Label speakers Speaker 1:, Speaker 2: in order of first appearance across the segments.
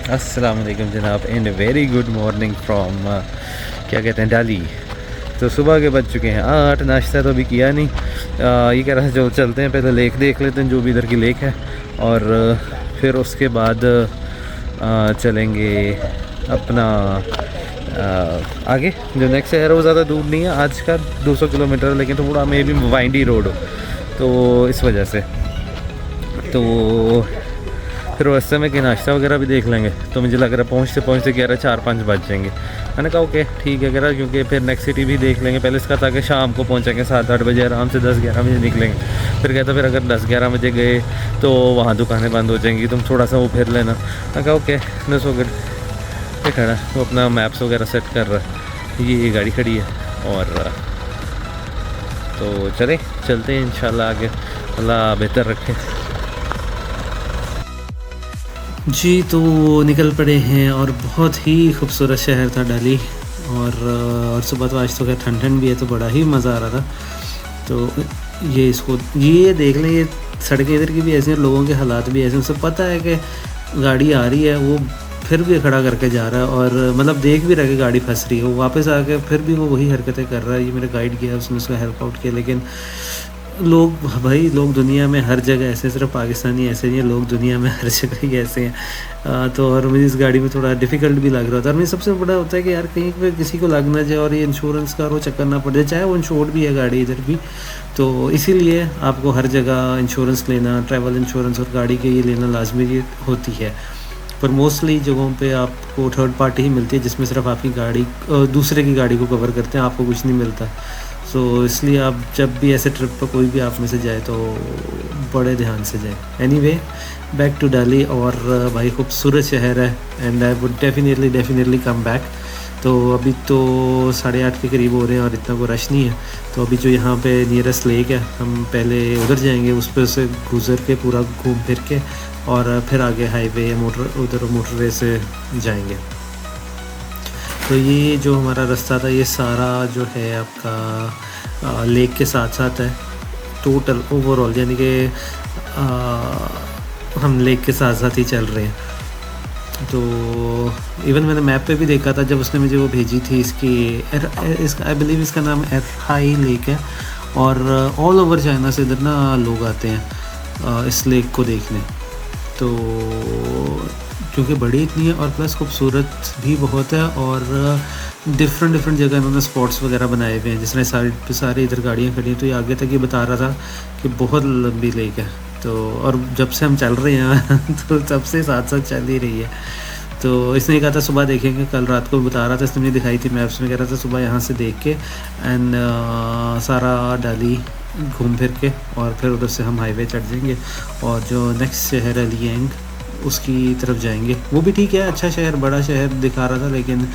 Speaker 1: अस्सलाम वालेकुम जनाब and very good morning from क्या कहते हैं दिल्ली। तो सुबह के बज चुके हैं 8। नाश्ता तो अभी किया नहीं। ये कह रहा था जो चलते हैं पहले लेक देख लेते हैं जो भी इधर की लेक है और फिर उसके बाद चलेंगे अपना आगे जो नेक्स्ट शहर है वो ज़्यादा दूर नहीं है, आज का 200 किलोमीटर, लेकिन थोड़ा मे भी वाइंडी रोड हो तो इस वजह से। तो फिर रास्ते में कि नाश्ता वगैरह भी देख लेंगे। तो मुझे लग रहा है पहुँचते पहुँचते कह रहा 4-5 बज जाएंगे। मैंने कहा ओके ठीक है कह रहा, क्योंकि फिर नेक्स्ट सिटी भी देख लेंगे पहले इसका, ताकि शाम को पहुँचेंगे 7-8 बजे आराम से, 10-11 बजे निकलेंगे। फिर कहता फिर अगर 10-11 बजे गए तो वहाँ दुकानें बंद हो जाएंगी, तुम थोड़ा सा वो फिर लेना। मैं कहा ओके दैट्स सो गुड। ये खड़ा वो अपना मैप्स वगैरह सेट कर रहा है, ये गाड़ी खड़ी है और तो चलते हैं इंशाल्लाह आगे, अल्लाह बेहतर रखे। जी तो निकल पड़े हैं और बहुत ही खूबसूरत शहर था दिल्ली। और सुबह तो आज तो खैर ठंड भी है तो बड़ा ही मज़ा आ रहा था। तो ये देख लें, ये सड़कें इधर की भी ऐसी हैं, लोगों के हालात भी ऐसे, उसे पता है कि गाड़ी आ रही है वो फिर भी खड़ा करके जा रहा है और मतलब देख भी रहा है कि गाड़ी फंस रही है, वो वापस आके फिर भी वो वही हरकतें कर रहा है। ये मेरा गाइड किया, उसने उसका हेल्प आउट किया। लेकिन लोग दुनिया में हर जगह ऐसे, सिर्फ पाकिस्तानी ऐसे नहीं है, लोग दुनिया में हर जगह ही ऐसे हैं। तो और मुझे इस गाड़ी में थोड़ा डिफ़िकल्ट भी लग रहा था। और मुझे सबसे बड़ा होता है कि यार कहीं पे किसी को लग ना जाए और ये इंश्योरेंस का वो चक्कर ना पड़ जाए, चाहे वो इंश्योर्ड भी है गाड़ी इधर भी। तो इसीलिए आपको हर जगह इंश्योरेंस लेना, ट्रैवल इंश्योरेंस और गाड़ी के ये लेना लाजमी होती है। पर मोस्टली जगहों पे आपको थर्ड पार्टी ही मिलती है जिसमें सिर्फ आपकी गाड़ी दूसरे की गाड़ी को कवर करते हैं, आपको कुछ नहीं मिलता। सो इसलिए आप जब भी ऐसे ट्रिप पर कोई भी आप में से जाए तो बड़े ध्यान से जाए। Anyway back to Delhi. और भाई खूबसूरत शहर है and I would definitely come back. तो अभी तो 8:30 के करीब हो रहे हैं और इतना कोई रश नहीं है। तो अभी जो यहाँ पे नियरेस्ट लेक है हम पहले उधर जाएंगे, उस पर से गुज़र के पूरा घूम फिर के और फिर आगे हाईवे मोटरवे से जाएंगे। तो ये जो हमारा रास्ता था ये सारा जो है आपका लेक के साथ साथ है टोटल ओवरऑल, यानी कि हम लेक के साथ साथ ही चल रहे हैं। तो इवन मैंने मैप पे भी देखा था जब उसने मुझे वो भेजी थी, आई बिलीव इसका नाम एरहाई लेक है। और ऑल ओवर चाइना से इधर ना लोग आते हैं इस लेक को देखने। तो क्योंकि बड़ी इतनी है और प्लस खूबसूरत भी बहुत है और डिफरेंट जगह इन्होंने स्पॉट्स वगैरह बनाए हुए हैं। जिस तरह साइड पे सारी इधर गाड़ियाँ खड़ी हैं, तो ये आगे तक ये बता रहा था कि बहुत लंबी लेक है। तो और जब से हम चल रहे हैं तो तब से साथ साथ चल ही रही है। तो इसने कहा था सुबह देखेंगे, कल रात को बता रहा था, इसने मुझे दिखाई थी मैप्स में, कह रहा था सुबह यहाँ से देख के एंड सारा दिल्ली घूम फिर के और फिर उधर से हम हाईवे चढ़ जाएंगे और जो नेक्स्ट शहर है लियांग उसकी तरफ जाएंगे। वो भी ठीक है, अच्छा शहर, बड़ा शहर दिखा रहा था, लेकिन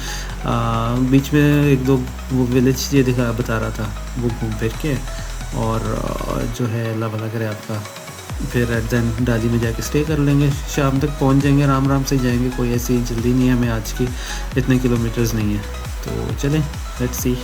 Speaker 1: बीच में 1-2 वो विलेज ये बता रहा था, वो घूम फिर के और जो है अल्लाह भला करे आपका, फिर देन दिल्ली में जाके स्टे कर लेंगे, शाम तक पहुंच जाएंगे, आराम से जाएंगे, कोई ऐसी जल्दी नहीं है हमें आज की, इतने किलोमीटर्स नहीं है। तो चलें लेट्स सी।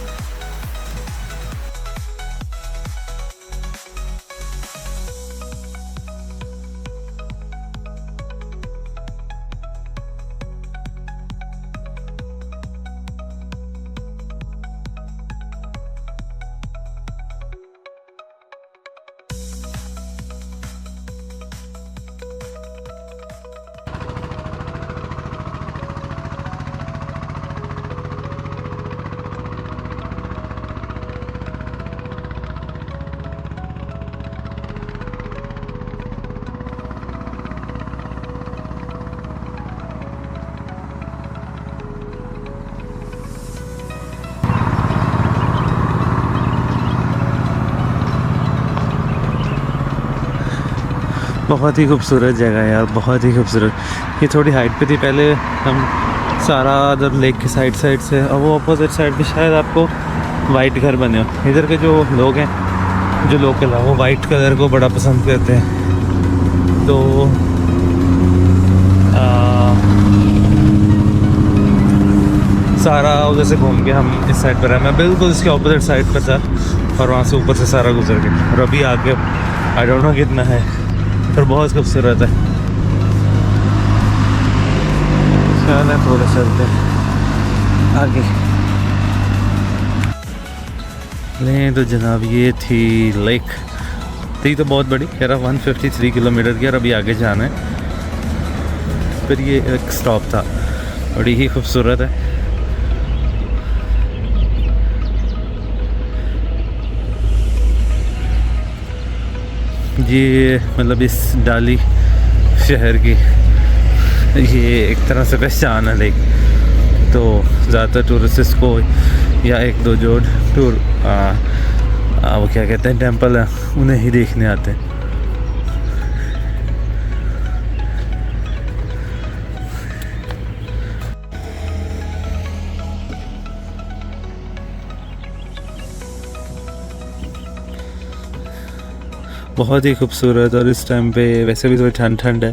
Speaker 1: बहुत ही खूबसूरत जगह है यार, बहुत ही खूबसूरत। ये थोड़ी हाइट पे थी पहले, हम सारा उधर लेक की साइड से, और वो अपोजिट साइड पे शायद आपको वाइट घर बने हो। इधर के जो लोग हैं, जो लोकल है, वो वाइट कलर को बड़ा पसंद करते हैं। तो सारा उधर से घूम के हम इस साइड पर है, मैं बिल्कुल इसके ऑपोजिट साइड पर था और वहाँ से ऊपर से सारा गुजर के और अभी आगे आई डोंट नो कितना है, पर बहुत खूबसूरत है। चलो थोड़ा चलते हैं आगे। नहीं तो जनाब ये थी लेक, थी तो बहुत बड़ी, कह रहा 153 किलोमीटर की, और अभी आगे जाना है। फिर ये एक स्टॉप था, बड़ी ही खूबसूरत है। ये मतलब इस डाली शहर की ये एक तरह से पहचान है लेक। तो ज़्यादातर टूरिस्ट को या एक दो जो टूर वो क्या कहते हैं टेंपल है उन्हें ही देखने आते हैं। बहुत ही खूबसूरत, और इस टाइम पे वैसे भी थोड़ी ठंड ठंड है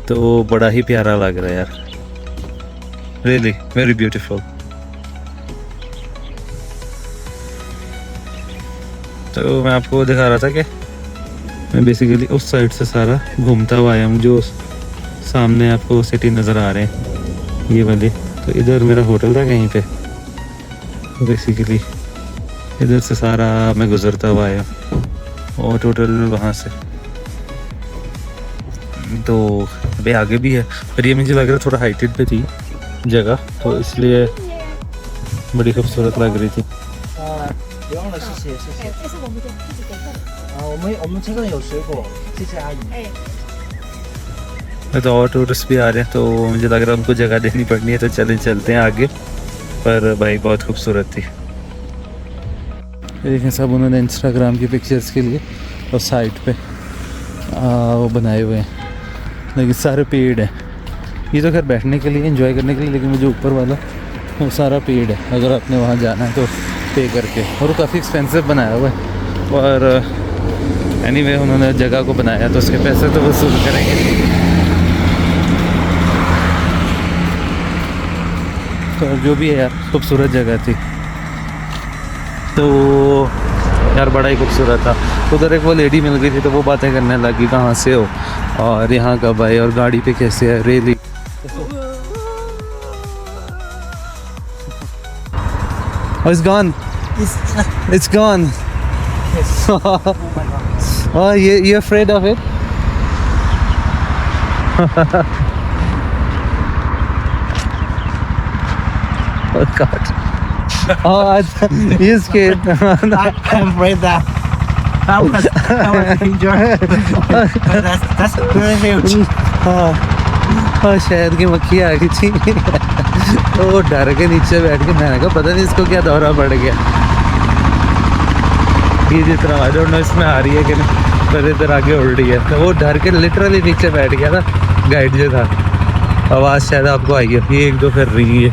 Speaker 1: तो बड़ा ही प्यारा लग रहा है यार। Really very beautiful. तो मैं आपको दिखा रहा था कि मैं बेसिकली उस साइड से सारा घूमता हुआ आया हूँ। जो सामने आपको सिटी नज़र आ रहे हैं ये वाले, तो इधर मेरा होटल था कहीं पे, बेसिकली इधर से सारा मैं गुजरता हुआ आया और टोटल वहाँ से तो अभी आगे भी है। पर ये मुझे लग रहा है थोड़ा हाइटेड पे थी जगह, तो इसलिए बड़ी खूबसूरत लग रही थी।
Speaker 2: 别忘了谢谢谢谢。但是我们就自己给份。我们车上有水果，谢谢阿姨。
Speaker 1: तो और टूरिस्ट भी आ रहे हैं तो मुझे लग रहा है उनको जगह देनी पड़नी है, तो चलते हैं आगे। पर भाई बहुत खूबसूरत थी। देखें सब उन्होंने इंस्टाग्राम की पिक्चर्स के लिए और साइड पे वो बनाए हुए हैं, लेकिन सारे पेड़ हैं। ये तो खैर बैठने के लिए एंजॉय करने के लिए, लेकिन मुझे ऊपर वाला वो सारा पेड़ है। अगर आपने वहाँ जाना है तो पे करके, और वो काफ़ी एक्सपेंसिव बनाया हुआ है। और एनीवे उन्होंने जगह को बनाया तो उसके पैसे तो वसूल करेंगे। तो जो भी है यार खूबसूरत जगह थी, तो यार बड़ा ही खूबसूरत था। उधर एक वो लेडी मिल गई थी तो वो बातें करने लगी कहाँ से हो और यहाँ कब आए और गाड़ी पे कैसे है। Really Oh, it's gone. It's gone. Oh, you're afraid of it? Oh God. Oh, you're scared.
Speaker 2: I'm afraid that I was injured. That's very huge.
Speaker 1: और शहद की मक्खी आ गई थी तो वो डर के नीचे बैठ के मैंने कहा पता नहीं इसको क्या दौरा पड़ गया। ये जिस तरह आई डोंट नो इसमें आ रही है कि नहीं, पर इधर आगे उड़ रही है। तो वो डर के लिटरली नीचे बैठ गया था। गाइड जो था, आवाज़ शायद आपको आई है, ये एक दो फिर रही है।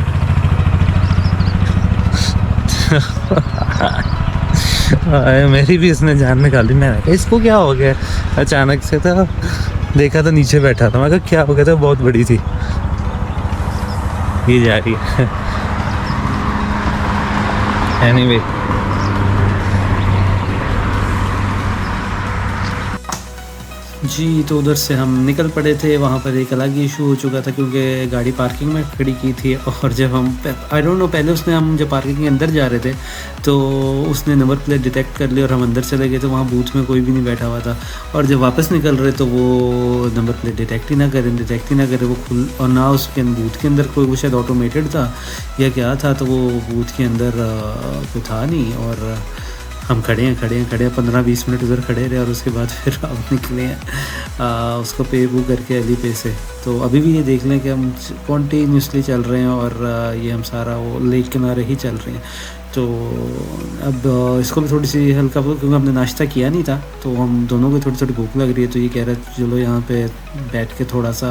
Speaker 1: मेरी भी इसने जान निकाली। मैंने कहा इसको क्या हो गया अचानक से, था देखा तो नीचे बैठा था। मैं कहा क्या हो गया था, बहुत बड़ी थी। ये जा रही है एनीवे। जी तो उधर से हम निकल पड़े थे। वहाँ पर एक अलग ही इशू हो चुका था क्योंकि गाड़ी पार्किंग में खड़ी की थी, और जब हम आई डोंट नो पहले उसने हम जब पार्किंग के अंदर जा रहे थे तो उसने नंबर प्लेट डिटेक्ट कर लिया और हम अंदर चले गए तो वहाँ बूथ में कोई भी नहीं बैठा हुआ था। और जब वापस निकल रहे तो वो नंबर प्लेट डिटेक्ट ही ना करे वो खुल, और ना उसके बूथ के अंदर कोई, वो शायद ऑटोमेटेड था या क्या था, तो वो बूथ के अंदर कोई था नहीं। और हम खड़े हैं 15-20 मिनट उधर खड़े रहे और उसके बाद फिर हम निकले हैं उसको पे वो करके अली पे से। तो अभी भी ये देख लें कि हम कॉन्टीन्यूसली चल रहे हैं और ये हम सारा वो लेक किनारे ही चल रहे हैं। तो अब इसको भी थोड़ी सी हल्का, क्योंकि हमने नाश्ता किया नहीं था तो हम दोनों को थोड़ी भूख लग रही है। तो ये कह रहा है चलो यहाँ पे बैठ के थोड़ा सा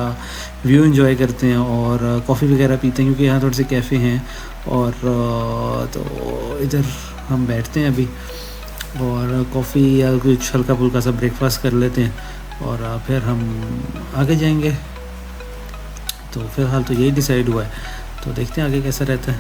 Speaker 1: व्यू एंजॉय करते हैं और कॉफ़ी वगैरह पीते हैं, क्योंकि यहाँ थोड़े से कैफ़े हैं। और तो इधर हम बैठते हैं अभी और कॉफ़ी या कुछ हल्का फुल्का सा ब्रेकफास्ट कर लेते हैं और फिर हम आगे जाएंगे। तो फ़िलहाल तो यही डिसाइड हुआ है, तो देखते हैं आगे कैसा रहता है।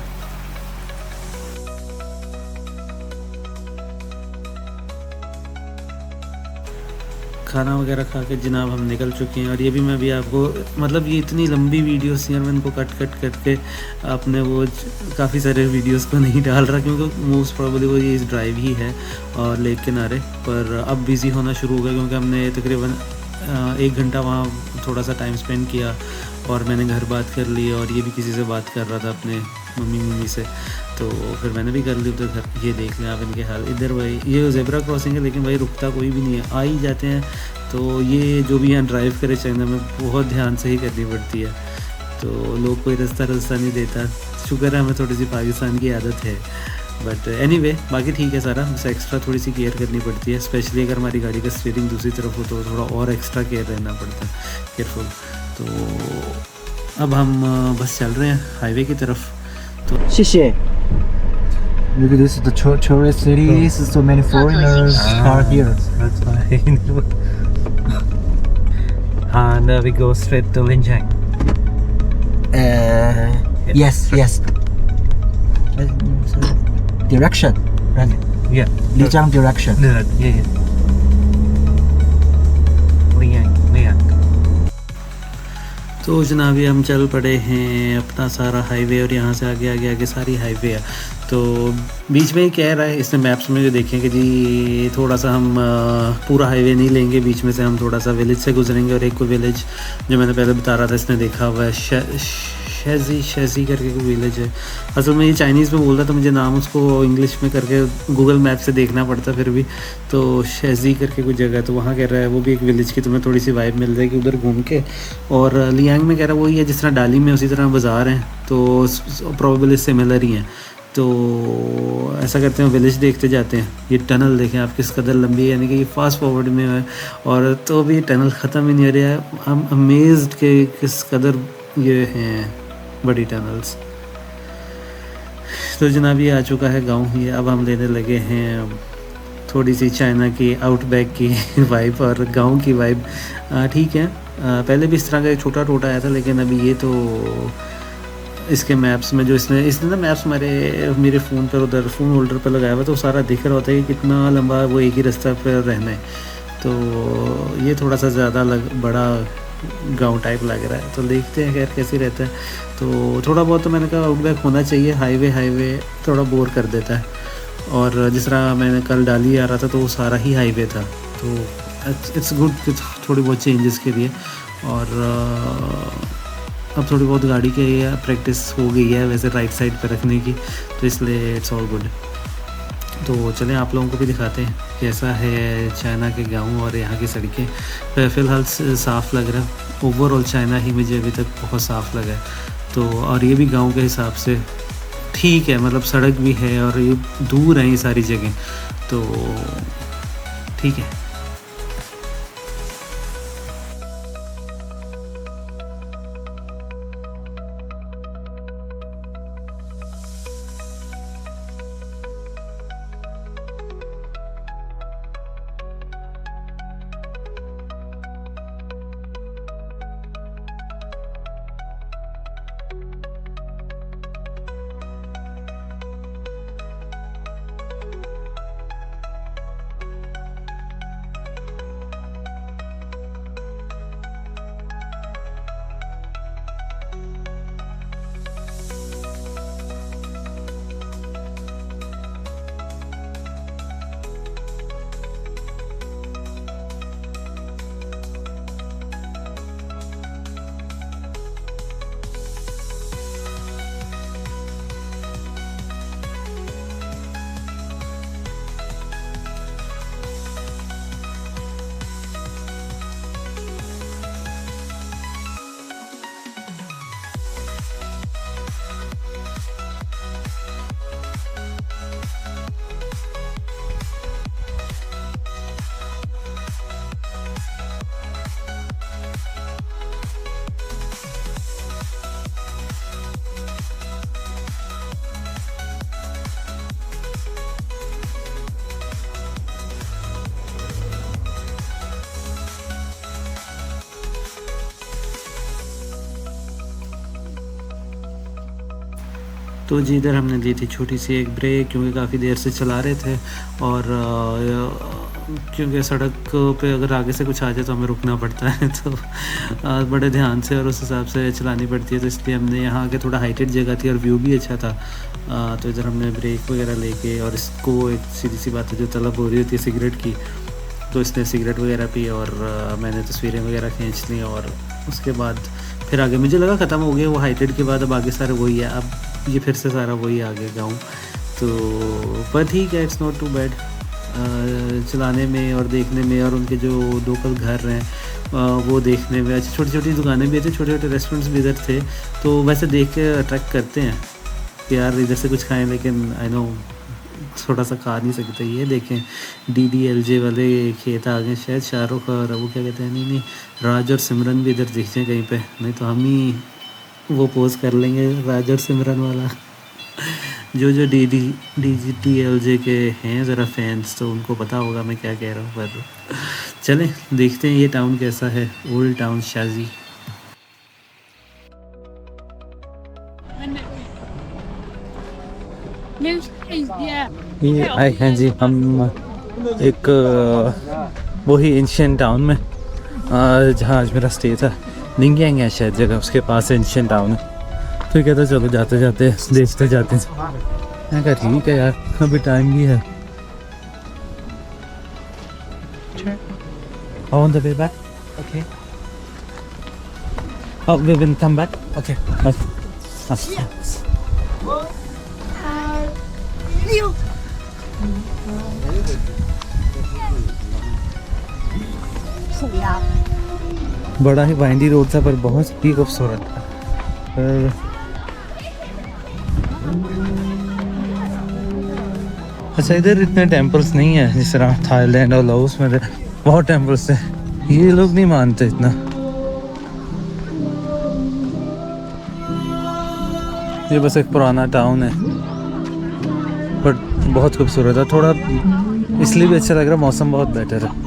Speaker 1: खाना वगैरह खा के जनाब हम निकल चुके हैं। और ये भी मैं भी आपको मतलब ये इतनी लंबी वीडियोस यार मैं इनको कट करके अपने वो काफ़ी सारे वीडियोस को नहीं डाल रहा, क्योंकि मोस्ट प्रोबेबली वो ये इस ड्राइव ही है और लेक किनारे। पर अब बिज़ी होना शुरू हो गया क्योंकि हमने तकरीबन 1 घंटा वहाँ थोड़ा सा टाइम स्पेंड किया और मैंने घर बात कर ली और ये भी किसी से बात कर रहा था अपने मम्मी से, तो फिर मैंने भी कर ली उधर घर। ये देख लें आप इनके हाल। इधर भाई ये ज़ेब्रा क्रॉसिंग है लेकिन भाई रुकता कोई भी नहीं है, आ ही जाते हैं। तो ये जो भी यहाँ ड्राइव करे चाइना में बहुत ध्यान से ही करनी पड़ती है, तो लोग कोई रास्ता नहीं देता। शुक्र है हमें थोड़ी सी पाकिस्तान की आदत है, बट एनीवे बाकी ठीक है सारा। बस एक्स्ट्रा थोड़ी सी केयर करनी पड़ती है, स्पेशली अगर हमारी गाड़ी का स्टीयरिंग दूसरी तरफ हो तो थोड़ा और एक्स्ट्रा केयर रहना पड़ता है, केयरफुल। तो अब हम बस चल रहे हैं हाईवे की तरफ। तो
Speaker 2: 谢谢。Look at this, the tourist cities. So many foreigners are here.
Speaker 1: That's fine. And we go straight to Linjiang.
Speaker 2: Yes, yes. Direction, right?
Speaker 1: Yeah.
Speaker 2: Lijiang direction.
Speaker 1: Yeah. Liang. तो जनाब हम चल पड़े हैं अपना सारा हाईवे और यहाँ से आगे सारी हाईवे है। तो बीच में ही कह रहा है इसने मैप्स में जो देखें कि जी थोड़ा सा हम पूरा हाईवे नहीं लेंगे, बीच में से हम थोड़ा सा विलेज से गुजरेंगे। और एक कोई विलेज जो मैंने पहले बता रहा था इसने देखा हुआ है, शैज़ी करके कोई विलेज है। असल में ये चाइनीज़ में बोल रहा था, मुझे नाम उसको इंग्लिश में करके गूगल मैप से देखना पड़ता फिर भी। तो शैज़ी करके कोई जगह, तो वहाँ कह रहा है वो भी एक विलेज की तुम्हें थोड़ी सी वाइब मिल जाएगी उधर घूम के। और लियांग में कह रहा है वही है जिस तरह डाली में उसी तरह बाज़ार हैं, तो प्रोबेबली सिमिलर ही हैं। तो ऐसा करते हैं विलेज देखते जाते हैं। ये टनल देखें आप किस कदर लंबी है, यानी कि ये फास्ट फॉरवर्ड में है और तो भी टनल ख़त्म ही नहीं हो रहा है। आई एम अमेज्ड कि किस कदर ये हैं बड़ी टनल्स। तो जनाब ये आ चुका है गांव। ये अब हम लेने लगे हैं थोड़ी सी चाइना की आउटबैक की वाइब और गांव की वाइब। ठीक है, पहले भी इस तरह का एक छोटा टोटा आया था, लेकिन अभी ये तो इसके मैप्स में जो इसने ना मैप्स मेरे फ़ोन पर उधर फ़ोन होल्डर पर लगाया हुआ, तो सारा दिख रहा होता है कि कितना लंबा वो एक ही रास्ता पर रहना है। तो ये थोड़ा सा ज़्यादा बड़ा गांव टाइप लग रहा है, तो देखते हैं खैर कैसे रहता है। तो थोड़ा बहुत तो मैंने कहा आउटबैक होना चाहिए, हाईवे थोड़ा बोर कर देता है। और जिस तरह मैंने कल डाली आ रहा था तो वो सारा ही हाईवे था, तो इट्स गुड कि थोड़ी बहुत चेंजेस के लिए। और अब थोड़ी बहुत गाड़ी की प्रैक्टिस हो गई है वैसे राइट साइड पर रखने की, तो इसलिए इट्स ऑल गुड। तो चलें आप लोगों को भी दिखाते हैं कैसा है चाइना के गांव और यहाँ की सड़कें। फ़िलहाल साफ़ लग रहा है, ओवरऑल चाइना ही मुझे अभी तक बहुत साफ़ लगा है। तो और ये भी गांव के हिसाब से ठीक है, मतलब सड़क भी है और ये दूर है ये सारी जगह, तो ठीक है। तो जी इधर हमने ली थी छोटी सी एक ब्रेक, क्योंकि काफ़ी देर से चला रहे थे और क्योंकि सड़क पे अगर आगे से कुछ आ जाए तो हमें रुकना पड़ता है, तो बड़े ध्यान से और उस हिसाब से चलानी पड़ती है। तो इसलिए हमने यहाँ आके, थोड़ा हाइटेड जगह थी और व्यू भी अच्छा था, तो इधर हमने ब्रेक वगैरह लेके, और इसको एक सीधी सी बात है जो तलब हो रही होती है सिगरेट की, तो इसने सिगरेट वगैरह पी और मैंने तस्वीरें वगैरह खींच ली। और उसके बाद फिर आगे मुझे लगा ख़त्म हो गया वो हाइटेड के बाद, अब आगे सारा वही है, अब ये फिर से सारा वही आगे गाँव। तो पर ठीक है, इट्स नॉट टू बैड चलाने में और देखने में, और उनके जो लोकल घर हैं वो देखने में। अच्छी छोटी छोटी दुकानें भी थी, छोटे छोटे रेस्टोरेंट्स भी इधर थे, तो वैसे देख के अट्रैक्ट करते हैं कि यार इधर से कुछ खाएं, लेकिन आई नो थोड़ा सा खा नहीं सकते। ये देखें DDLJ वाले खेत आ गए, शायद शाहरुख और वो क्या कहते हैं, नहीं राज और सिमरन भी इधर दिख जाए कहीं पे, नहीं तो हम ही वो पोस्ट कर लेंगे राज और सिमरन वाला। जो DDLJ के हैं ज़रा फैंस, तो उनको पता होगा मैं क्या कह रहा हूँ। पर चलें देखते हैं ये टाउन कैसा है, ओल्ड टाउन शाजी। ये आए हैं जी हम एक वही एंशियंट टाउन में, जहाँ आज मेरा स्टे था, निंगियांग है शायद जगह, उसके पास एंशियंट टाउन है। तो कहता चलो जाते जाते देखते जाते हैं। मैं कहा ठीक है यार, अभी टाइम भी है। On the way back, okay. Oh, we will come back. Okay. बड़ा ही वाइंडी रोड था, पर बहुत ही खूबसूरत था। अच्छा, इधर इतने टेम्पल्स नहीं है जिस तरह थाईलैंड और लाओस में बहुत टेम्पल्स है, ये लोग नहीं मानते इतना। ये बस एक पुराना टाउन है, बट बहुत खूबसूरत है। थोड़ा इसलिए भी अच्छा लग रहा है, मौसम बहुत बेटर है।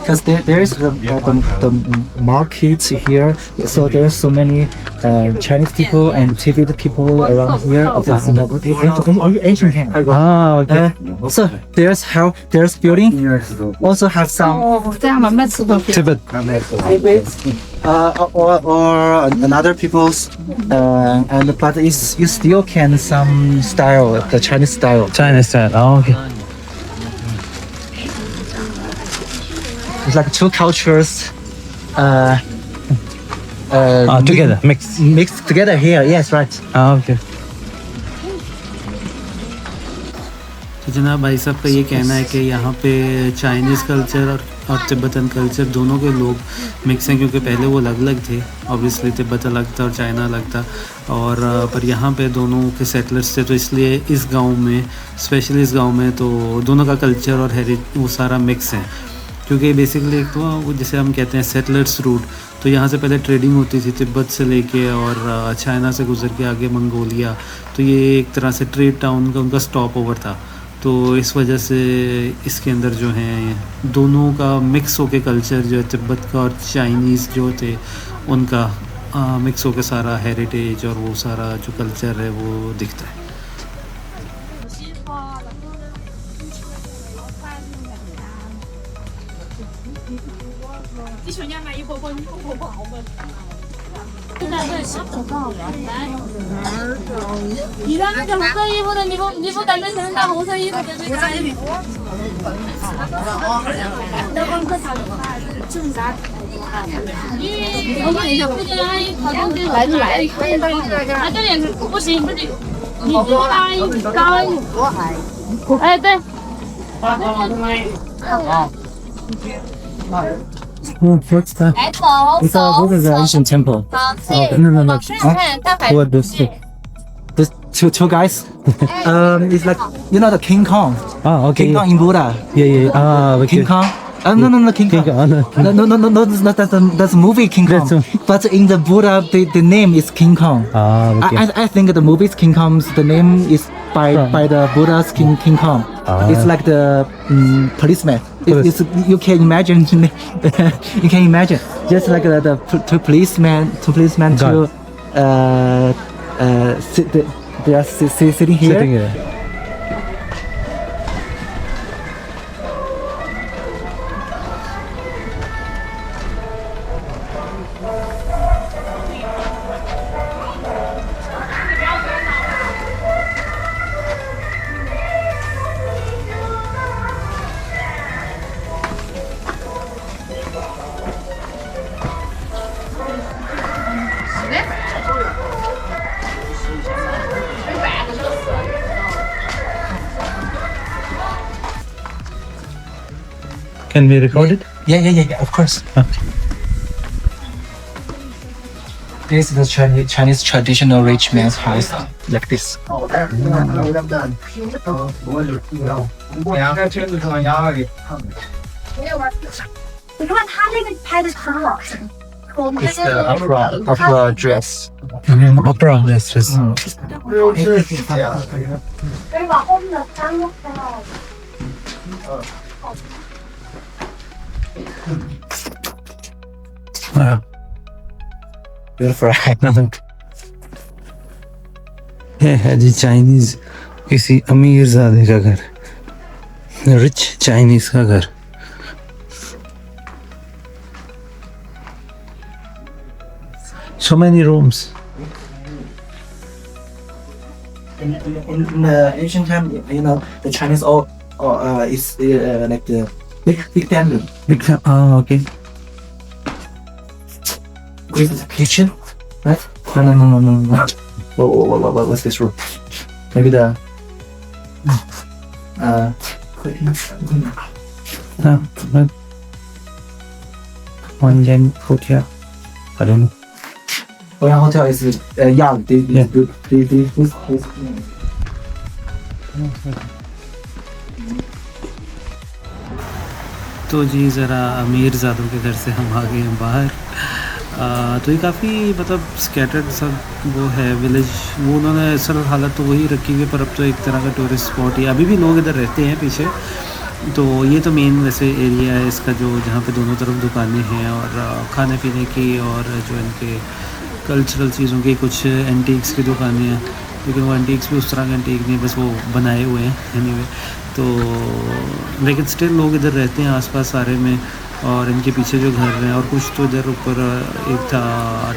Speaker 2: Because there's the market here, so there's so many Chinese people and Tibet people around here. Asian camp.
Speaker 1: Ah, okay.
Speaker 2: So there's building. Also have some
Speaker 1: Tibet.
Speaker 2: Or another people's and but you still can some style, the Chinese style.
Speaker 1: China style. Oh, okay.
Speaker 2: It's like two cultures
Speaker 1: Together, mixed
Speaker 2: together here. Yes, right.
Speaker 1: Okay. तो जनाब भाई साहब का ये कहना है कि यहाँ पे चाइनीज़ कल्चर और तिब्बतन कल्चर दोनों के लोग मिक्स हैं, क्योंकि पहले वो अलग अलग थे। ऑब्वियसली तिब्बत अलग था और चाइना अलग था, और पर यहाँ पे दोनों के सेटलर्स थे, तो इसलिए इस गांव में, स्पेशली इस गांव में, तो दोनों का कल्चर और हेरिटेज वो सारा मिक्स है। क्योंकि बेसिकली एक तो जिसे हम कहते हैं सेटलर्स रूट, तो यहाँ से पहले ट्रेडिंग होती थी तिब्बत से लेके और चाइना से गुजर के आगे मंगोलिया, तो ये एक तरह से ट्रेड टाउन का उनका स्टॉप ओवर था। तो इस वजह से इसके अंदर जो हैं दोनों का मिक्स होके कल्चर जो है तिब्बत का और चाइनीज़ जो थे उनका मिक्स होके सारा हेरिटेज और वो सारा जो कल्चर है वो दिखता है।
Speaker 2: What's that? It's a Asian temple. No. What this? This two guys. It's like the King Kong.
Speaker 1: Ah, okay.
Speaker 2: King Kong in Buddha.
Speaker 1: Yeah. Ah, okay.
Speaker 2: King Kong. No, King Kong. No, that's the movie King Kong. But in the Buddha, the name is King Kong.
Speaker 1: okay.
Speaker 2: I think the movie's King Kong's the name is by the Buddha's King Kong. It's like the policeman. It's, you can imagine. You can imagine just like the two policemen to they are sitting here.
Speaker 1: Can we record it?
Speaker 2: Yeah, of course. This is the Chinese traditional rich man's house, like this.
Speaker 3: 你看他那个拍的很好看，我们
Speaker 2: It's the opera dress.
Speaker 1: Opera, yes, yes.
Speaker 3: 可以把后面的单都拍到。
Speaker 2: Beautiful.
Speaker 1: ये है जी Chinese किसी अमीर ज़ादे का घर, rich Chinese का घर. So many rooms.
Speaker 2: In the ancient time, you know, the Chinese is like the big family.
Speaker 1: Big okay.
Speaker 2: This is the kitchen, right? No. What's this room? Maybe the
Speaker 1: One gen hotel. I don't know.
Speaker 2: Oyan Hotel is young.
Speaker 1: तो जी ज़रा अमीर ज़ादों के घर से हम आ गए हैं बाहर. तो ये काफ़ी मतलब स्कैटर्ड सब वो है विलेज. वो उन्होंने असल हालत तो वही रखी हुई है, पर अब तो एक तरह का टूरिस्ट स्पॉट ही अभी भी लोग इधर रहते हैं पीछे. तो ये तो मेन वैसे एरिया है इसका, जो जहाँ पे दोनों तरफ दुकानें हैं और खाने पीने की और जो इनके कल्चरल चीज़ों की कुछ एंटीक्स की दुकानें हैं. लेकिन वो एंटीक्स भी उस तरह के एंटीक नहीं, बस वो बनाए हुए हैं एनीवे. तो लेकिन स्टिल लोग इधर रहते हैं आसपास सारे में, और इनके पीछे जो घर हैं और कुछ तो इधर ऊपर एक था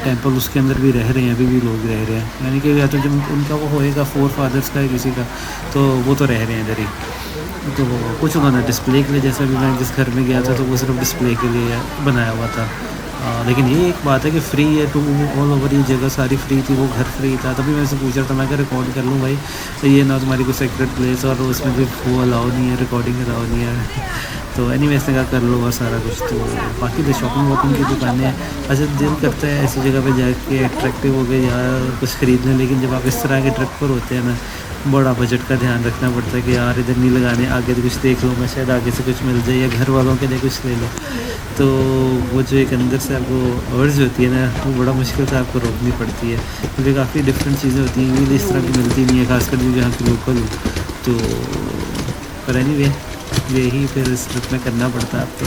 Speaker 1: टेंपल, उसके अंदर भी रह रहे हैं. अभी भी लोग रह रहे हैं, यानी कि या तो जब उनका वो होएगा फोर फादर्स का किसी का, तो वो तो रह रहे हैं इधर ही. तो कुछ उन्होंने डिस्प्ले के लिए, जैसे अभी मैं जिस घर में गया था तो वो सिर्फ डिस्प्ले के लिए बनाया हुआ था. लेकिन ये एक बात है कि फ्री है टू ऑल ओवर. ये जगह सारी फ्री थी, वो घर फ्री था. तभी मैं उसे पूछ रहा था, मैं क्या रिकॉर्ड कर लूँ भाई, तो ये ना तुम्हारी कोई सेक्रेट प्लेस और उसमें कोई वो अलाउ नहीं है, रिकॉर्डिंग अलाउ नहीं है. तो एनी वैसे का कर लो और सारा कुछ. तो बाकी तो शॉपिंग वॉपिंग की दुकानें हैं. अच्छा दिल करता है ऐसी जगह पे जाके अट्रैक्टिव हो गए यार कुछ ख़रीद लें, लेकिन जब आप इस तरह के ट्रिप पर होते हैं ना, बड़ा बजट का ध्यान रखना पड़ता है कि यार इधर नहीं लगाने, आगे तो कुछ देख लूँगा, शायद आगे से कुछ मिल जाए या घर वालों के लिए कुछ ले लो. तो वो जो एक अंदर से आपको अर्ज होती है ना, वो बड़ा मुश्किल से आपको रोकनी पड़ती है, क्योंकि काफ़ी डिफरेंट चीज़ें होती हैं. ये इस तरह की मिलती नहीं है, खासकर जो यहाँ की लोकल हो. तो पर एनीवे यही फिर इस ट्रिप में करना पड़ता है आपको.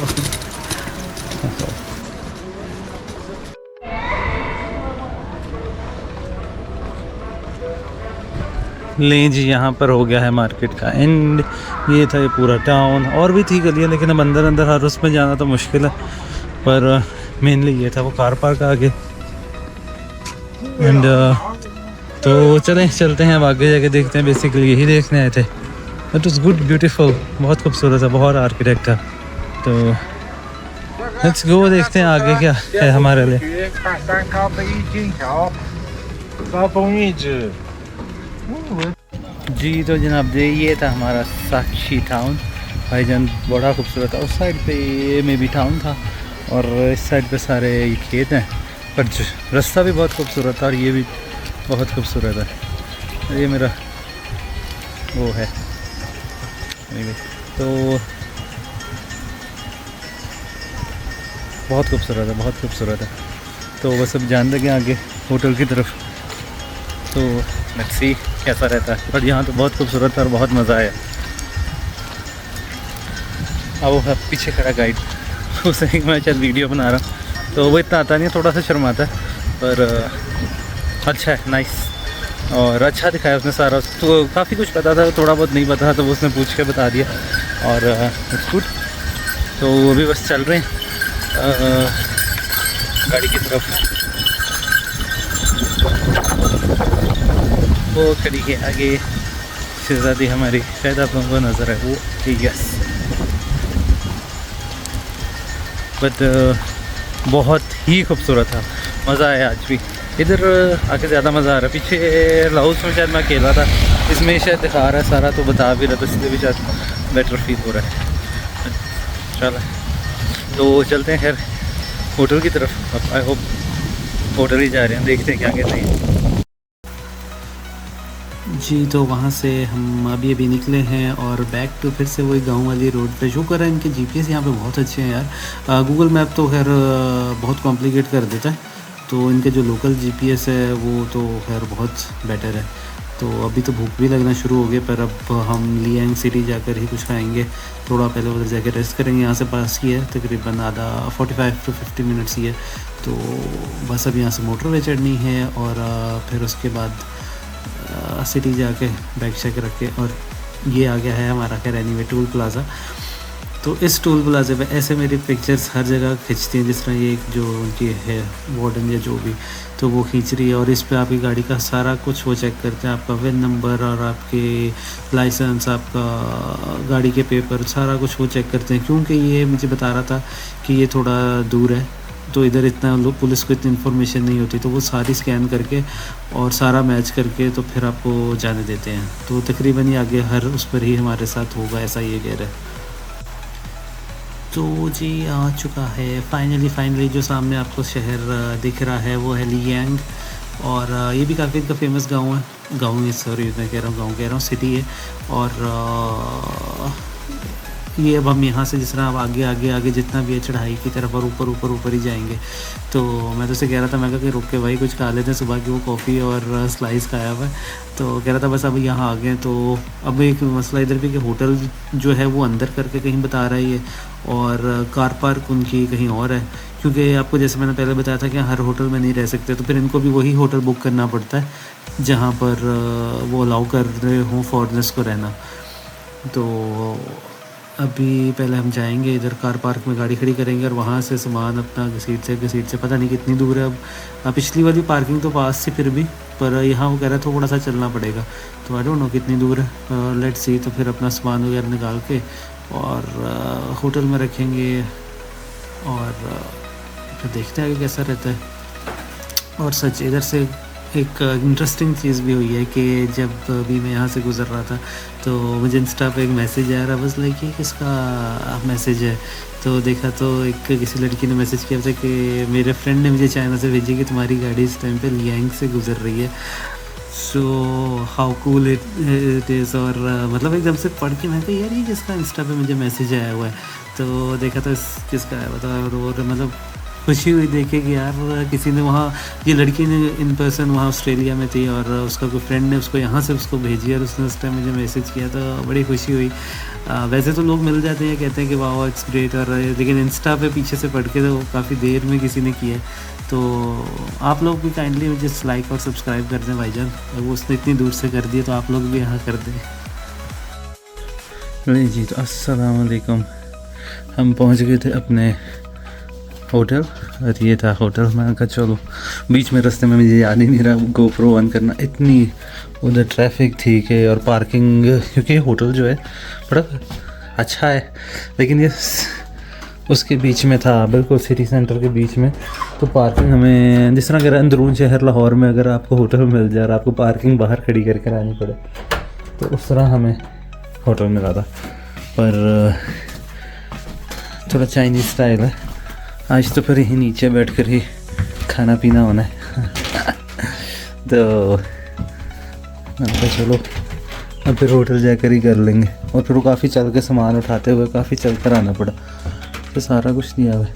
Speaker 1: लें जी, यहाँ पर हो गया है मार्केट का एंड. ये था ये पूरा टाउन, और भी थी गलियाँ, लेकिन अब अंदर अंदर हर उसमें जाना तो मुश्किल है. पर मेनली ये था वो कार पार्क आगे. एंड तो चलते हैं अब आगे जाके देखते हैं. बेसिकली यही देखने आए थे. इट वाज गुड, ब्यूटीफुल, बहुत खूबसूरत था, बहुत आर्किटेक्ट था. तो लेट्स गो, देखते हैं आगे क्या है हमारे लिए. जी तो जनाब ये था हमारा साक्षी टाउन. भाईजान बड़ा खूबसूरत था. उस साइड पे ये में भी टाउन था और इस साइड पे सारे ये खेत हैं, पर रास्ता भी बहुत खूबसूरत था और ये भी बहुत खूबसूरत है. ये मेरा वो है. तो
Speaker 4: बहुत खूबसूरत है, बहुत खूबसूरत है। तो बस अब जान लगे आगे होटल की तरफ, तो लेट्स सी कैसा रहता है। बट यहाँ तो बहुत खूबसूरत है और बहुत मज़ा आया। अब वो पीछे खड़ा गाइड, उसे मैं शायद वीडियो बना रहा हूँ, तो वो इतना आता नहीं है, थोड़ा सा शर्माता है, पर अच्छा है, नाइस। और अच्छा दिखाया उसने सारा, तो काफ़ी कुछ पता था, थोड़ा बहुत नहीं पता था तो वो उसने पूछ के बता दिया, और इट्स गुड। तो वो भी बस चल रहे हैं गाड़ी की तरफ। वो खड़ी है आगे शहजादी हमारी, शायद आप लोगों को नज़र है वो, यस। बट बहुत ही खूबसूरत था, मज़ा आया आज भी। इधर आके ज़्यादा मज़ा आ रहा है। पीछे लाहौस में शायद मैं अकेला था, इसमें शायद दिखा रहा है सारा, तो बता भी रहा था, इसलिए भी शायद बेटर फील हो रहा है। चलो तो चलते हैं खैर होटल की तरफ। अब आई होप होटल ही जा रहे हैं, देखते हैं क्या कहते हैं।
Speaker 1: जी, तो वहाँ से हम अभी निकले हैं और बैक टू फिर से वही गांव वाली रोड पे। शुक्र है इनके जीपीएस यहाँ पे बहुत अच्छे हैं यार। गूगल मैप तो खैर बहुत कॉम्प्लिकेट कर देता है, तो इनके जो लोकल जीपीएस है वो तो खैर बहुत बेटर है। तो अभी तो भूख भी लगना शुरू हो गई, पर अब हम लियांग सिटी जाकर ही कुछ खाएंगे। थोड़ा पहले उधर जाकर रेस्ट करेंगे, यहाँ से पास ही है, तकरीबन आधा 45 to 50 मिनट्स ही है। तो बस अब यहाँ से मोटरवे चढ़नी है और फिर उसके बाद सिटी जाके बैग शैग रख के, और ये आ गया है हमारा खैर एनीवे टोल प्लाज़ा। तो इस टोल प्लाज़े पे ऐसे मेरी पिक्चर्स हर जगह खींचती हैं, जिस तरह ये एक जो उनकी है वार्डन या जो भी, तो वो खींच रही है। और इस पे आपकी गाड़ी का सारा कुछ वो चेक करते हैं, आपका विन नंबर और आपके लाइसेंस, आपका गाड़ी के पेपर, सारा कुछ वो चेक करते हैं। क्योंकि ये मुझे बता रहा था कि ये थोड़ा दूर है, तो इधर इतना लोग पुलिस को इतनी इन्फॉर्मेशन नहीं होती, तो वो सारी स्कैन करके और सारा मैच करके तो फिर आपको जाने देते हैं। तो तकरीबन ये आगे हर उस पर ही हमारे साथ होगा, ऐसा ये कह रहा है। तो जी आ चुका है फाइनली जो सामने आपको शहर दिख रहा है वो है लियांग। और ये भी काफ़ी इनका फेमस गांव है, सॉरी मैं कह रहा हूँ सिटी है। और ये अब हम यहाँ से जिस तरह अब आगे जितना भी है चढ़ाई की तरफ और ऊपर ही जाएंगे। तो मैं तो उसे कह रहा था, मैं कहा कि रुक के भाई कुछ खा लेते हैं, सुबह की वो कॉफ़ी और स्लाइस खाया हुआ है। तो कह रहा था बस अब यहाँ आ गए। तो अब एक मसला इधर भी कि होटल जो है वो अंदर करके कहीं बता रहा है, और कार पार्क उनकी कहीं और है। क्योंकि आपको जैसे मैंने पहले बताया था कि हर होटल में नहीं रह सकते, तो फिर इनको भी वही होटल बुक करना पड़ता है जहाँ पर वो अलाउ कर रहे हों फॉरेनर्स को रहना। तो अभी पहले हम जाएंगे इधर कार पार्क में, गाड़ी खड़ी करेंगे और वहाँ से सामान अपना घसीट से पता नहीं कितनी दूर है। अब पिछली वाली पार्किंग तो पास थी फिर भी, पर यहाँ वो कह रहा है थोड़ा सा चलना पड़ेगा, तो आई डोंट नो कितनी दूर है। Let's see. तो फिर अपना सामान वगैरह निकाल के और होटल में रखेंगे, और फिर देखते हैं आगे कैसा रहता है। और सच इधर से एक इंटरेस्टिंग चीज़ भी हुई है कि जब भी मैं यहाँ से गुज़र रहा था तो मुझे इंस्टा पे एक मैसेज आया, बस लाइक ये किसका मैसेज है। तो देखा तो एक किसी लड़की ने मैसेज किया था कि मेरे फ्रेंड ने मुझे चाइना से भेजी कि तुम्हारी गाड़ी इस टाइम पे लियांग से गुज़र रही है। So how cool it is. और मतलब एकदम से पढ़ के मैं कहा यार ये किसका इंस्टा पे मुझे मैसेज आया हुआ है। तो देखा तो किसका आया हुआ था, और मतलब खुशी हुई देखे कि यार किसी ने वहाँ, ये लड़की ने इन पर्सन वहाँ ऑस्ट्रेलिया में थी और उसका कोई फ्रेंड ने उसको यहाँ से उसको भेजी और उसने उस टाइम मुझे मैसेज किया, तो बड़ी खुशी हुई। वैसे तो लोग मिल जाते हैं, कहते हैं कि वाह इट्स ग्रेट, और लेकिन इंस्टा पे पीछे से पढ़ के तो काफ़ी देर में किसी ने किया। तो आप लोग भी काइंडली मुझे लाइक और सब्सक्राइब कर दें भाईजान, वो उसने इतनी दूर से कर दिया तो आप लोग भी यहाँ कर दें।
Speaker 4: नहीं जी, तो अस्सलाम वालेकुम। हम पहुँच गए थे अपने होटल, और ये था होटल। मैं कहा चलो, बीच में रास्ते में मुझे याद ही नहीं रहा गोप्रो ऑन करना, इतनी उधर ट्रैफिक थी कि, और पार्किंग, क्योंकि होटल जो है बड़ा अच्छा है लेकिन ये उसके बीच में था, बिल्कुल सिटी सेंटर के बीच में। तो पार्किंग हमें जिस तरह अगर अंदरून शहर लाहौर में अगर आपको होटल मिल जाए और आपको पार्किंग बाहर खड़ी करके आनी पड़े, तो उस तरह हमें होटल मिला था। पर थोड़ा चाइनीज़ स्टाइल है आज, तो फिर यहीं नीचे बैठकर ही खाना पीना होना है। तो चलो अब फिर होटल जाकर ही कर लेंगे। और फिर वो काफ़ी चल के सामान उठाते हुए काफ़ी चल कर आना पड़ा, तो सारा कुछ दिया हुआ है।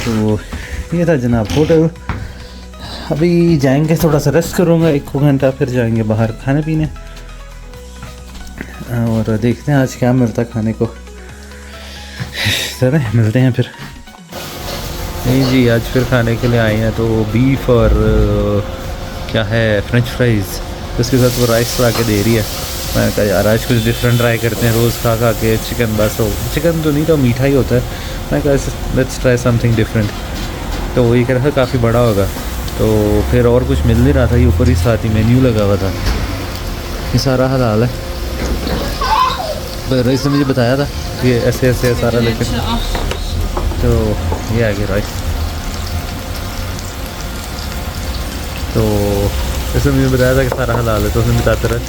Speaker 4: तो ये था जनाब होटल। अभी जाएंगे, थोड़ा सा रेस्ट करूँगा 1 घंटा, फिर जाएंगे बाहर खाने पीने और देखते हैं आज क्या मिलता है खाने को। चलें मिलते हैं फिर। नहीं जी, आज फिर खाने के लिए आए हैं, तो बीफ और क्या है फ्रेंच फ्राइज़, उसके साथ वो राइस ला के दे रही है। मैं कहा यार आज कुछ डिफरेंट ट्राई करते हैं, रोज़ खा के चिकन बस हो, चिकन तो नहीं तो मीठा ही होता है। मैं कहा लेट्स ट्राई समथिंग डिफरेंट। तो वही कह रहा था काफ़ी बड़ा होगा, तो फिर और कुछ मिल नहीं रहा था, ये ऊपर ही साथ ही मेन्यू लगा हुआ था। ये सारा हलाल है, पर इसने मुझे बताया था कि ऐसे ऐसे सारा, लेकिन तो ये आ गया राइस। तो इसने मुझे बताया था कि सारा हलाल है, तो उसने बताते रहे।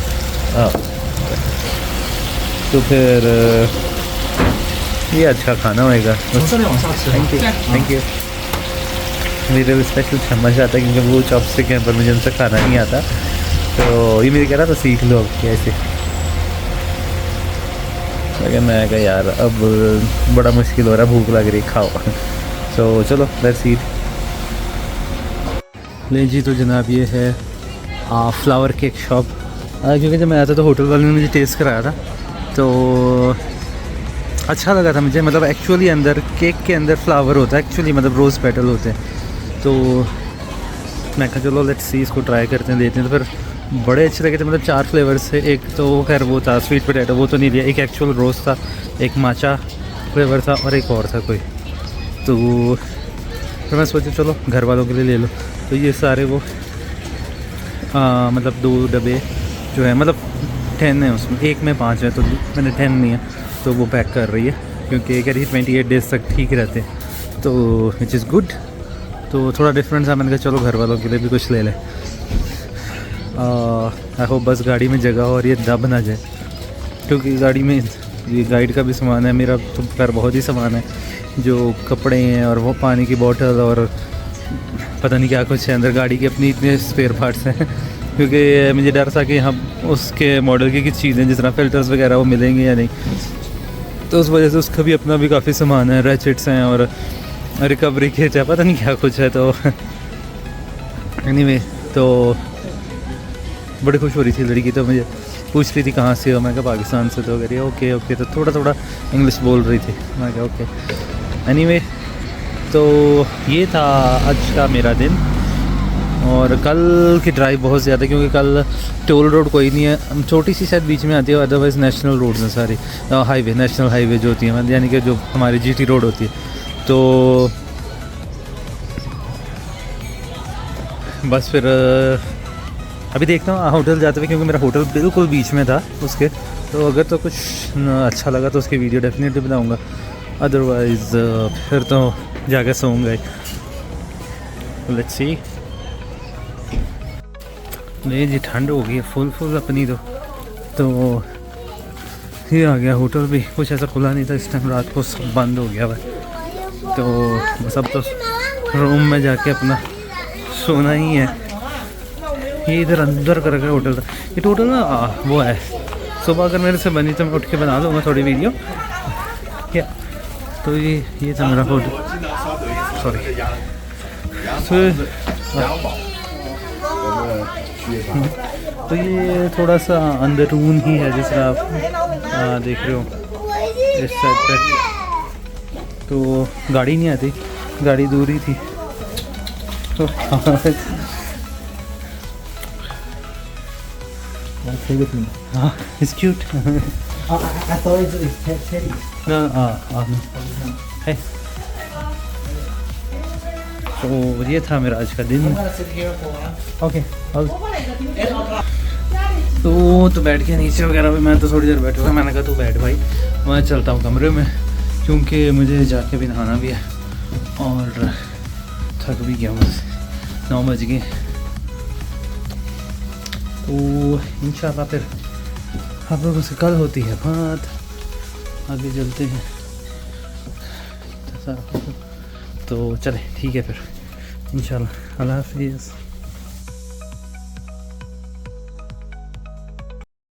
Speaker 4: तो फिर ये अच्छा खाना होएगा। Thank you. मेरे स्पेशल चम्मच आता है क्योंकि वो चॉपस्टिक है, पर मुझे उनसे खाना नहीं आता, तो ये मेरे कह रहा था सीख लो अब कैसे। लेकिन मैं कहा यार अब बड़ा मुश्किल हो रहा है, भूख लग रही, खाओ। तो चलो लेट्स ईट। ले जी, तो जनाब ये है फ्लावर केक शॉप। क्योंकि जब मैं आया था तो होटल वाले ने मुझे टेस्ट कराया था, तो अच्छा लगा था मुझे। मतलब एक्चुअली अंदर केक के अंदर फ्लावर होता है, एक्चुअली मतलब रोज़ पेटल होते हैं। तो मैं कहा चलो लेट्स सी, इसको ट्राई करते हैं, देते हैं। तो फिर बड़े अच्छे लगे थे, मतलब 4 फ्लेवर्स थे। एक तो खैर वो था स्वीट पोटैटो, वो तो नहीं लिया। एक एक्चुअल रोज़ था, एक माचा फ्लेवर था और एक और था कोई। तो फिर मैं सोचा चलो घर वालों के लिए ले लो। तो ये सारे वो मतलब 2 डब्बे जो है, मतलब 10 है उसमें, एक में 5 है, तो मैंने 10 नहीं है, तो वो पैक कर रही है क्योंकि कह रही 28 डेज़ तक ठीक रहते हैं, तो विच इज़ गुड। तो थोड़ा डिफरेंट था, मैंने कहा चलो घर वालों के लिए भी कुछ ले लें। आई होप बस गाड़ी में जगह और ये दब ना जाए, क्योंकि गाड़ी में ये गाइड का भी सामान है, मेरा तो खैर बहुत ही सामान है, जो कपड़े हैं और वो पानी की बोतल और पता नहीं क्या कुछ है अंदर। गाड़ी के अपनी इतने स्पेयर पार्ट्स हैं क्योंकि मुझे डर था कि हम उसके मॉडल की कुछ चीज़ें जिस तरह फ़िल्टर्स वगैरह वो मिलेंगे या नहीं, तो उस वजह से उसका भी अपना भी काफ़ी सामान है, रैचेट्स हैं और रिकवरी किट है, पता नहीं क्या कुछ है। तो एनीवे, तो बड़ी खुश हो रही थी लड़की, तो मुझे पूछ रही थी कहाँ से हो, मैं कहा पाकिस्तान से। तो कह रही ओके ओके, तो थोड़ा थोड़ा इंग्लिश बोल रही थी, मैं कहा ओके। एनीवे, तो ये था आज का मेरा दिन। और कल की ड्राइव बहुत ज़्यादा, क्योंकि कल टोल रोड कोई नहीं है, छोटी सी शायद बीच में आती है, अदरवाइज़ नेशनल रोड्स हैं सारी, हाईवे, नेशनल हाईवे जो होती है, यानी कि जो हमारी जीटी रोड होती है। तो बस फिर अभी देखता हूँ होटल जाते हुए, क्योंकि मेरा होटल बिल्कुल बीच में था उसके, तो अगर तो कुछ अच्छा लगा तो उसकी वीडियो डेफिनेटली बनाऊँगा, अदरवाइज़ फिर तो जाकर सोऊंगा। Let's see. नहीं जी, ठंड हो गई है फुल अपनी। तो ये आ गया होटल भी, कुछ ऐसा खुला नहीं था इस टाइम, रात को सब बंद हो गया हुआ। तो बस अब तो रूम में जाके अपना सोना ही है। ये इधर अंदर कर के होटल था। ये टोटल ना वो है, सुबह अगर मेरे से बनी तो मैं उठ के बना लूँगा थोड़ी वीडियो क्या। तो ये था मेरा होटल, सॉरी। तो ये थोड़ा सा अंदरून ही है, जिस तरह आप देख रहे हो इस साइड पे। तो गाड़ी नहीं आती, गाड़ी दूर ही थी। तो हाँ, it's cute.
Speaker 2: I thought it's Teddy.
Speaker 4: No, hey. तो ये था मेरा आज का दिन। ओके, तो बैठ के नीचे वगैरह भी मैं तो थोड़ी देर बैठूँगा। मैंने कहा तू बैठ भाई, मैं चलता हूँ कमरे में, क्योंकि मुझे जाके भी नहाना भी है और थक भी गया हूँ, 9 बज गए। तो इंशाल्लाह फिर आप लोगों से कल होती है बात, आगे चलते हैं। तो चले ठीक है फिर इंशाल्लाह, अल्लाह हाफिज़।